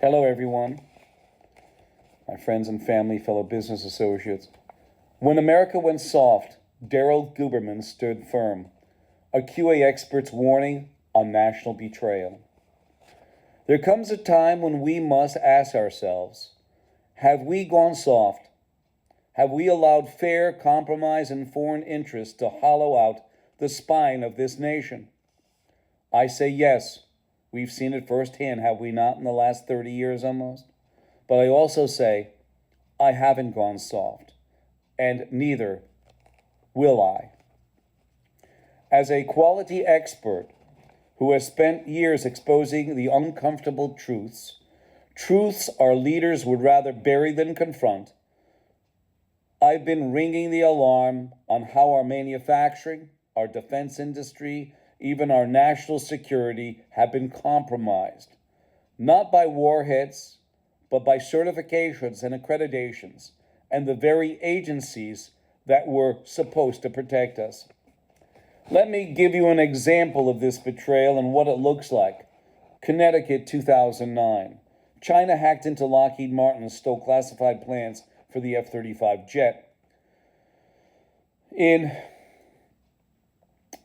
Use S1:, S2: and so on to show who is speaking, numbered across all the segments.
S1: Hello, everyone, my friends and family, fellow business associates. When America went soft, Daryl Guberman stood firm, a QA expert's warning on national betrayal. There comes a time when we must ask ourselves, have we gone soft? Have we allowed fair compromise and foreign interests to hollow out the spine of this nation? I say yes. We've seen it firsthand, have we not, in the last 30 years almost? But I also say, I haven't gone soft, and neither will I. As a quality expert who has spent years exposing the uncomfortable truths our leaders would rather bury than confront, I've been ringing the alarm on how our manufacturing, our defense industry, even our national security have been compromised, not by warheads, but by certifications and accreditations, and the very agencies that were supposed to protect us. Let me give you an example of this betrayal and what it looks like. Connecticut, 2009. China hacked into Lockheed Martin and stole classified plans for the F-35 jet. In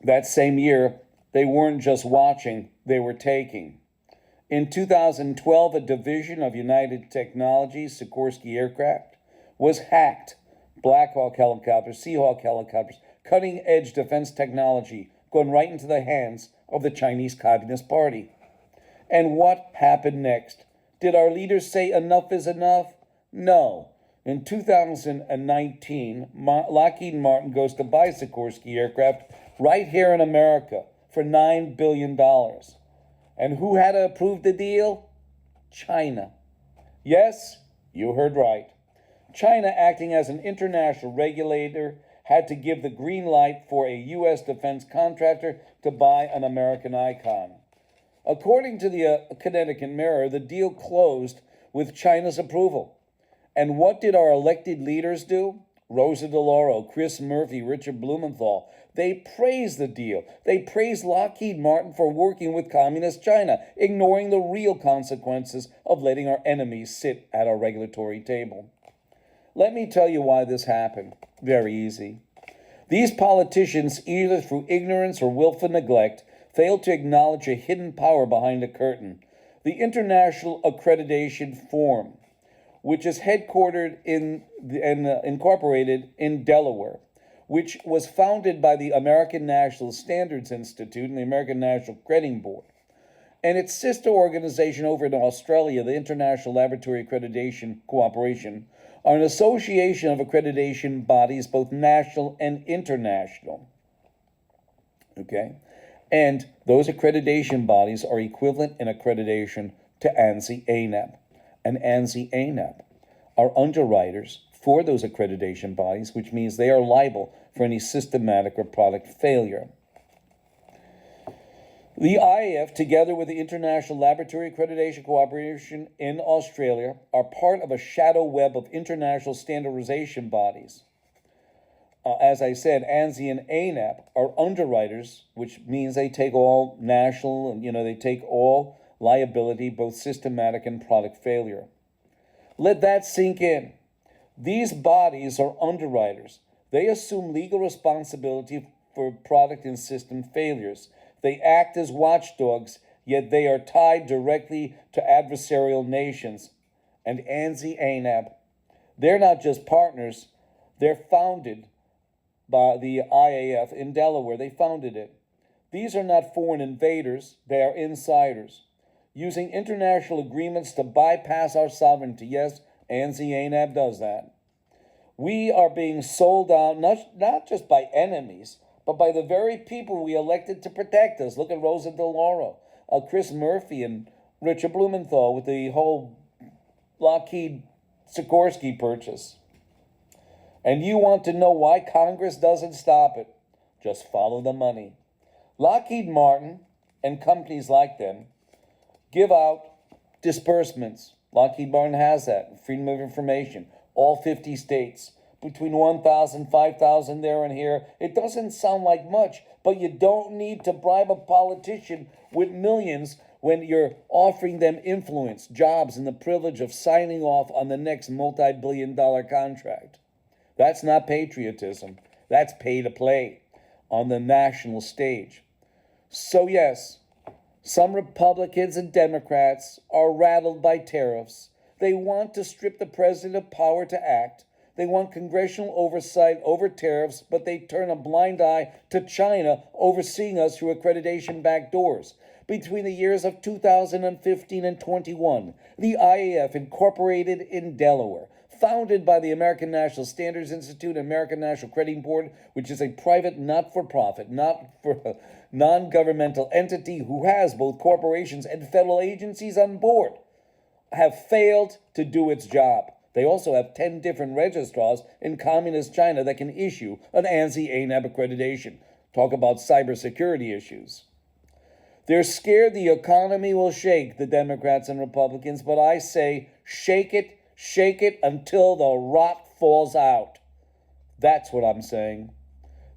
S1: that same year, they weren't just watching, they were taking. In 2012, a division of United Technologies, Sikorsky aircraft, was hacked. Black Hawk helicopters, Seahawk helicopters, cutting-edge defense technology going right into the hands of the Chinese Communist Party. And what happened next? Did our leaders say enough is enough? No. In 2019, Lockheed Martin goes to buy Sikorsky aircraft right here in America for $9 billion. And who had to approve the deal? China. Yes, you heard right. China, acting as an international regulator, had to give the green light for a U.S. defense contractor to buy an American icon. According to the Connecticut Mirror, the deal closed with China's approval. And what did our elected leaders do? Rosa DeLauro, Chris Murphy, Richard Blumenthal. They praised the deal. They praised Lockheed Martin for working with communist China, ignoring the real consequences of letting our enemies sit at our regulatory table. Let me tell you why this happened. Very easy. These politicians, either through ignorance or willful neglect, failed to acknowledge a hidden power behind the curtain. The International Accreditation Forum, which is headquartered and incorporated in Delaware, which was founded by the American National Standards Institute and the American National Crediting Board, and its sister organization over in Australia, the International Laboratory Accreditation Cooperation, are an association of accreditation bodies, both national and international. Okay? And those accreditation bodies are equivalent in accreditation to ANSI-ANAB. And ANSI-ANAB are underwriters for those accreditation bodies, which means they are liable for any systematic or product failure. The IAF, together with the International Laboratory Accreditation Cooperation in Australia, are part of a shadow web of international standardization bodies. As I said, ANSI and ANAB are underwriters, which means they take all national, and they take all liability, both systematic and product failure. Let that sink in. These bodies are underwriters. They assume legal responsibility for product and system failures. They act as watchdogs, yet they are tied directly to adversarial nations. And ANSI-ANAB, they're not just partners, they're founded by the IAF in Delaware. They founded it. These are not foreign invaders, they are insiders, using international agreements to bypass our sovereignty. Yes, ANSI-ANAB does that. We are being sold out, not just by enemies, but by the very people we elected to protect us. Look at Rosa DeLauro, Chris Murphy, and Richard Blumenthal with the whole Lockheed Sikorsky purchase. And you want to know why Congress doesn't stop it? Just follow the money. Lockheed Martin and companies like them give out disbursements. Lockheed Martin has that, Freedom of Information, all 50 states. Between 1,000, 5,000 there and here. It doesn't sound like much, but you don't need to bribe a politician with millions when you're offering them influence, jobs, and the privilege of signing off on the next multi-billion-dollar contract. That's not patriotism. That's pay to play on the national stage. So yes, some Republicans and Democrats are rattled by tariffs. They want to strip the president of power to act. They want congressional oversight over tariffs, but they turn a blind eye to China overseeing us through accreditation backdoors. Between the years of 2015 and 21, the IAF incorporated in Delaware, founded by the American National Standards Institute and American National Crediting Board, which is a private, not-for-profit, non-governmental entity who has both corporations and federal agencies on board, have failed to do its job. They also have 10 different registrars in communist China that can issue an ANSI/ANAB accreditation. Talk about cybersecurity issues. They're scared the economy will shake, the Democrats and Republicans, but I say shake it until the rot falls out. That's what I'm saying.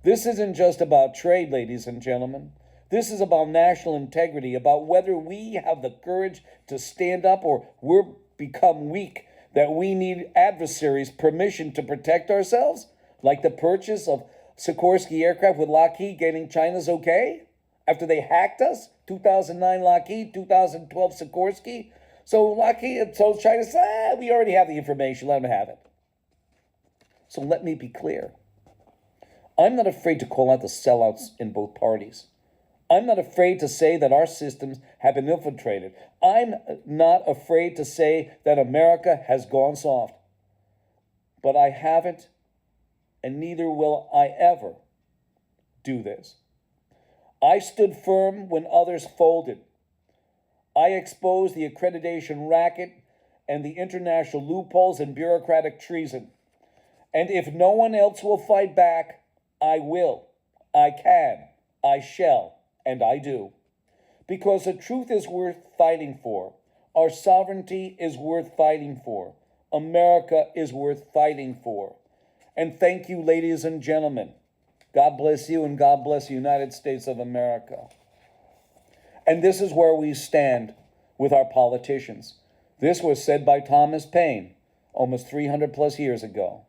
S1: This isn't just about trade, ladies and gentlemen. This is about national integrity, about whether we have the courage to stand up or we're become weak, that we need adversaries' permission to protect ourselves, like the purchase of Sikorsky aircraft with Lockheed getting China's okay after they hacked us, 2009 Lockheed, 2012 Sikorsky. So China said, we already have the information, let them have it. So let me be clear. I'm not afraid to call out the sellouts in both parties. I'm not afraid to say that our systems have been infiltrated. I'm not afraid to say that America has gone soft. But I haven't, and neither will I ever, do this. I stood firm when others folded. I exposed the accreditation racket and the international loopholes and bureaucratic treason. And if no one else will fight back, I will, I can, I shall, and I do. Because the truth is worth fighting for. Our sovereignty is worth fighting for. America is worth fighting for. And thank you, ladies and gentlemen. God bless you and God bless the United States of America. And this is where we stand with our politicians. This was said by Thomas Paine almost 300 plus years ago.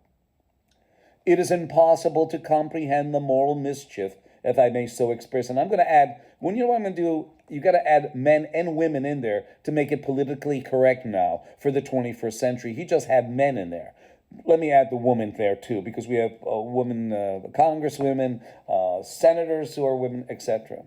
S1: It is impossible to comprehend the moral mischief, if I may so express. And I'm going to add, when you know what I'm going to do, you got to add men and women in there to make it politically correct now for the 21st century. He just had men in there. Let me add the woman there too, because we have women, congresswomen, senators who are women, etc.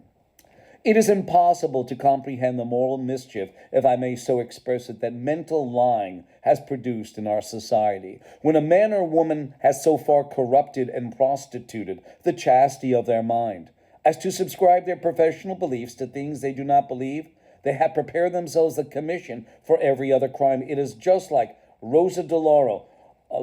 S1: It is impossible to comprehend the moral mischief, if I may so express it, that mental lying has produced in our society. When a man or woman has so far corrupted and prostituted the chastity of their mind as to subscribe their professional beliefs to things they do not believe, they have prepared themselves the commission for every other crime. It is just like Rosa DeLauro,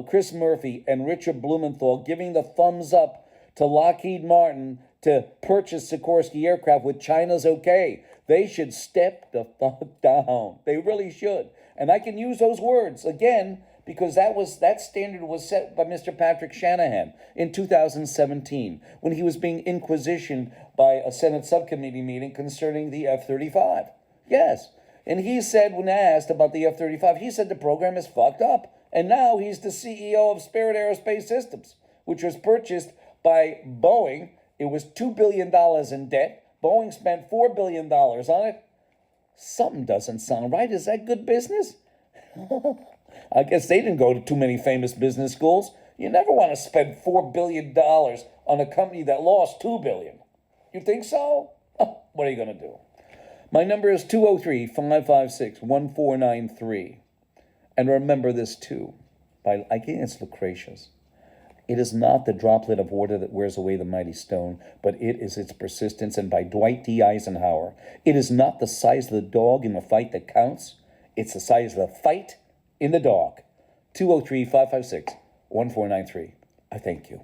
S1: Chris Murphy, and Richard Blumenthal giving the thumbs up to Lockheed Martin to purchase Sikorsky aircraft with China's okay. They should step the fuck down. They really should. And I can use those words again because that standard was set by Mr. Patrick Shanahan in 2017 when he was being inquisitioned by a Senate subcommittee meeting concerning the F-35. Yes. And he said, when asked about the F-35, he said the program is fucked up. And now he's the CEO of Spirit Aerospace Systems, which was purchased by Boeing. It was $2 billion in debt. Boeing spent $4 billion on it. Something doesn't sound right. Is that good business? I guess they didn't go to too many famous business schools. You never want to spend $4 billion on a company that lost $2 billion. You think so? What are you going to do? My number is 203-556-1493. And remember this too. I think it's Lucretius. It is not the droplet of water that wears away the mighty stone, but it is its persistence. And by Dwight D. Eisenhower, it is not the size of the dog in the fight that counts. It's the size of the fight in the dog. 203-556-1493. I thank you.